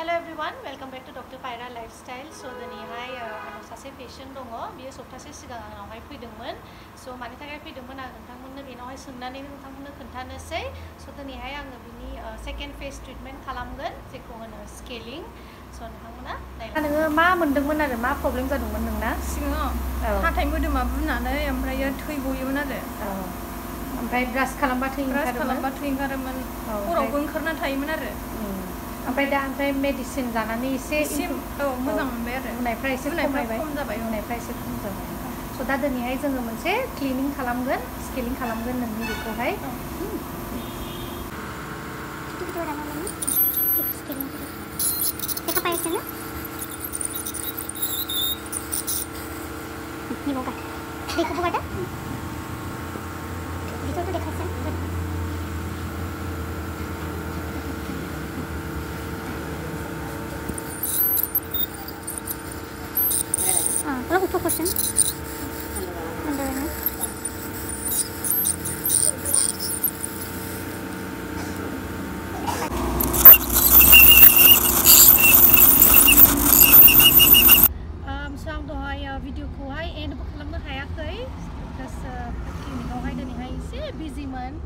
Hello everyone, welcome back to Dr. Paira Lifestyle. So दिनैहाय आंनाव सासे patient दङ बियो सप्तासे सिगां आंनावहाय फैदोंमोन स' मानि थाखाय फैदोंमोन आं नोंथांमोननो बेनावहाय सोंनानै नोंथांमोननो खोन्थानोसै स' दिनैहाय आङो बिनि सेकेन्ड फेज ट्रिटमेन्ट खालामगोन जेखौ होनो स्केलिं स' नोंथांमोना नोङो मा मोन्दोंमोन आरो मा प्रब्लेम जादोंमोन नोंना सिगाङाव हाथाइ मोदोमा बुनानै ओमफ्राय थै गयोमोन आरो ओमफ्राय ब्रास खालामबा थै ओंखारोमोन खर'आवबो ओंखारना थायोमोन आरो ओमफ्राय मेडिसिन जानानै एसे मोजां मोनबाय आरो बुनायफ्रा एसे खम जाबाय स' दा दिनैहाय जोङो मोनसे क्लिनिं खालामगोन स्केलिं खालामगोन नोंनि बेखौहाय Kalau untuk person आं दहाय भिडिअखौहाय एन्डबो खालामनो हायाखै बिकज क्लिनिकआवहाय दिनैहाय एसे बिजिमोन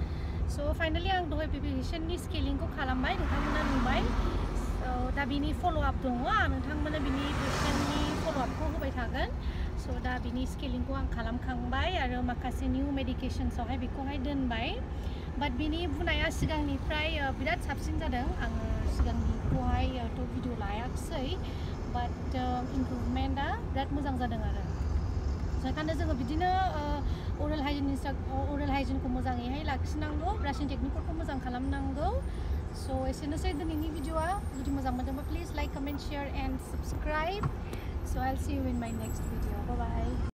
स' फाइनालि आं दहाय बे पेशेन्टनि स्केलिंखौ खालामबाय नोंथांमोना नुबाय दा बिनि फल'आप दङ आं नोंथांमोननो बिनि पेशेन्टनि फल'आपखौ होबाय थागोन स' दा बिनि स्केलिंखौ आं खालामखांबाय आरो माखासे निउ मेडिकेसन्सआवहाय बेखौहाय दोनबाय बाट बिनि बुनाया सिगांनिफ्राय बिराद साबसिन जादों आङो सिगांनिखौहायथ' भिडिअ लायाखिसै बाट इमप्रुभमेन्टआ बिराद मोजां जादों आरो बेखायनो जोङो बिदिनो अरेल हाइजिनखौ मोजाङैहाय लाखिनांगौ ब्रासिं टेकनिकफोरखौ मोजां खालामनांगौ स' एसेनोसै दिनैनि भिडिअआ जुदि मोजां मोनदोंबा please like comment share and subscribe so' I'll see you in my next video bye bye